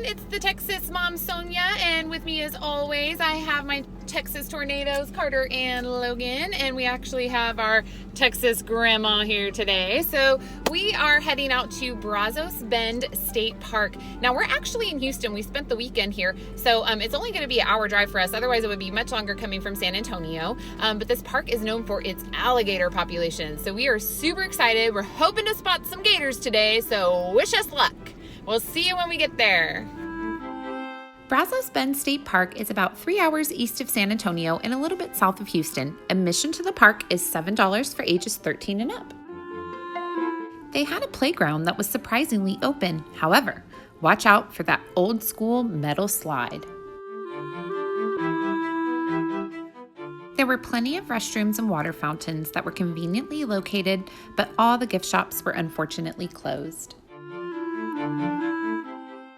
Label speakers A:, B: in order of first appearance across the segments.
A: it's the Texas Mom Sonia, and with me as always I have my Texas Tornadoes, Carter and Logan, and we actually have our Texas Grandma here today. So we are heading out to Brazos Bend State Park. Now we're actually in Houston. We spent the weekend here, so it's only going to be an hour drive for us. Otherwise it would be much longer coming from San Antonio. But this park is known for its alligator population, so we are super excited. We're hoping to spot some gators today, so wish us luck. We'll see you when we get there. Brazos Bend State Park is about 3 hours east of San Antonio and a little bit south of Houston. Admission to the park is $7 for ages 13 and up. They had a playground that was surprisingly open. However, watch out for that old school metal slide. There were plenty of restrooms and water fountains that were conveniently located, but all the gift shops were unfortunately closed.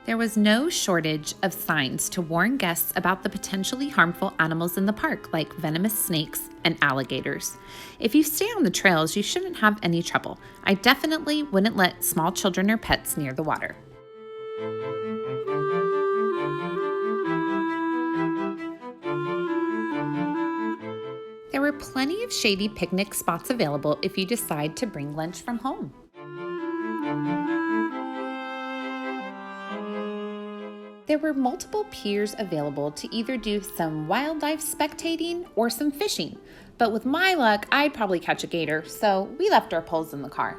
A: There was no shortage of signs to warn guests about the potentially harmful animals in the park, like venomous snakes and alligators. If you stay on the trails, you shouldn't have any trouble. I definitely wouldn't let small children or pets near the water. There were plenty of shady picnic spots available if you decide to bring lunch from home. There were multiple piers available to either do some wildlife spectating or some fishing, but with my luck, I'd probably catch a gator, so we left our poles in the car.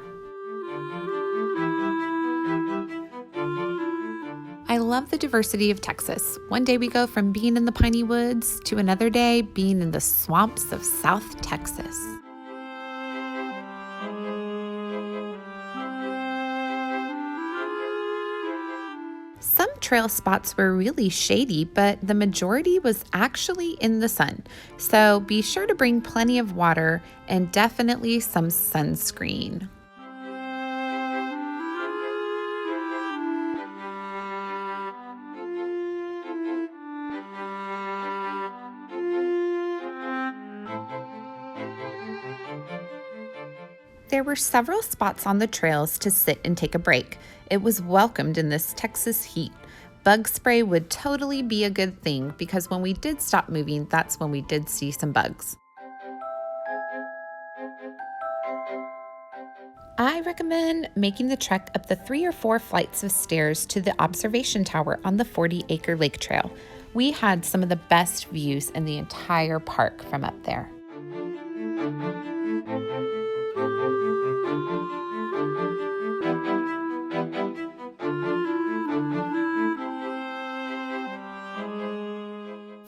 A: I love the diversity of Texas. One day we go from being in the piney woods to another day being in the swamps of South Texas. Some trail spots were really shady, but the majority was actually in the sun. So be sure to bring plenty of water and definitely some sunscreen. There were several spots on the trails to sit and take a break. It was welcomed in this Texas heat. Bug spray would totally be a good thing because when we did stop moving, that's when we did see some bugs. I recommend making the trek up the 3 or 4 flights of stairs to the observation tower on the 40-acre lake trail. We had some of the best views in the entire park from up there.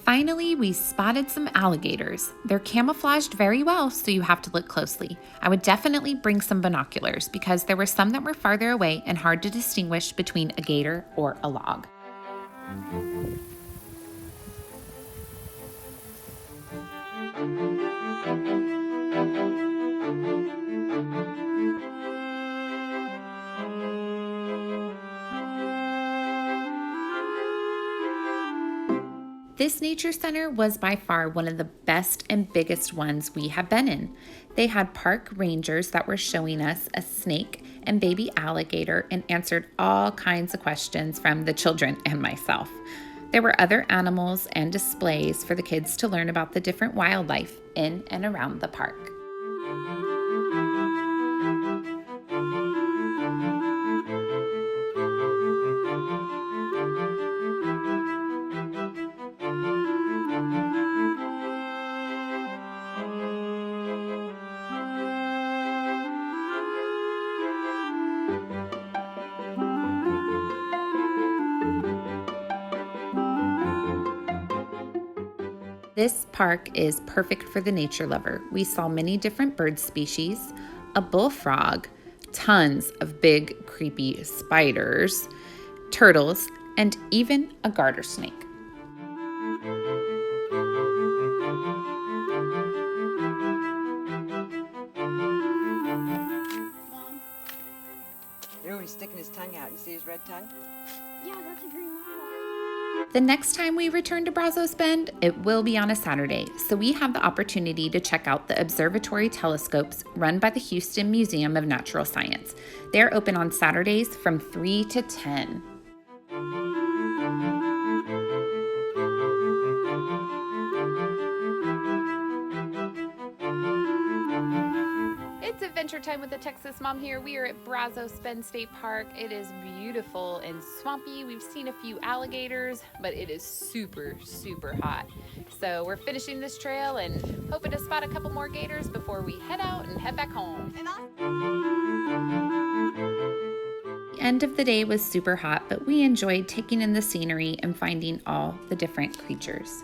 A: Finally, we spotted some alligators. They're camouflaged very well, so you have to look closely. I would definitely bring some binoculars because there were some that were farther away and hard to distinguish between a gator or a log. This nature center was by far one of the best and biggest ones we have been in. They had park rangers that were showing us a snake and baby alligator and answered all kinds of questions from the children and myself. There were other animals and displays for the kids to learn about the different wildlife in and around the park. This park is perfect for the nature lover. We saw many different bird species, a bullfrog, tons of big creepy spiders, turtles, and even a garter snake.
B: Mom.
C: There he's sticking his tongue out. You see his red tongue?
B: Yeah, that's a green mamba.
A: The next time we return to Brazos Bend, it will be on a Saturday, so we have the opportunity to check out the observatory telescopes run by the Houston Museum of Natural Science. They're open on Saturdays from 3 to 10. Time with the Texas Mom here. We are at Brazos Bend State Park. It is beautiful and swampy. We've seen a few alligators, but it is super, super hot. So we're finishing this trail and hoping to spot a couple more gators before we head out and head back home.
D: The end of the day was super hot, but we enjoyed taking in the scenery and finding all the different creatures.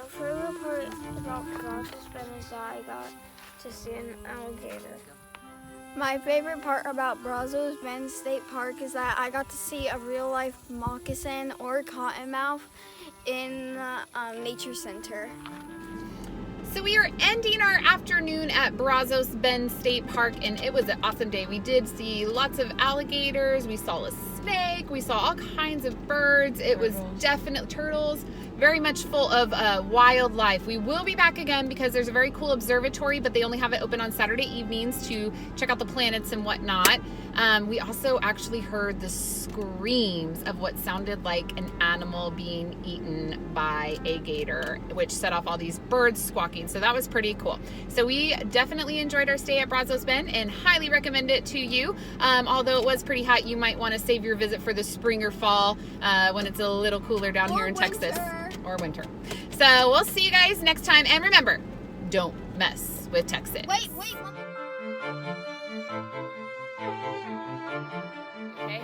B: My favorite part about Brazos Bend is that I got to see an alligator. My favorite part about Brazos Bend State Park is that I got to see a real-life moccasin or cottonmouth in the nature center.
A: So we are ending our afternoon at Brazos Bend State Park, and it was an awesome day. We did see lots of alligators, we saw a snake, we saw all kinds of birds. It was definitely turtles, very much full of wildlife. We will be back again because there's a very cool observatory, but they only have it open on Saturday evenings to check out the planets and whatnot. We also actually heard the screams of what sounded like an animal being eaten by a gator, which set off all these birds squawking. So that was pretty cool. So we definitely enjoyed our stay at Brazos Bend and highly recommend it to you. Although it was pretty hot, you might want to save your visit for the spring or fall when it's a little cooler down here in Texas. Or winter. So we'll see you guys next time. And remember, don't mess with Texas.
B: Wait, Mom.
A: Okay.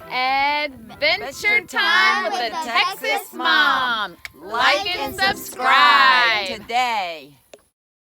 A: Adventure time with the Texas Mom. Like and subscribe.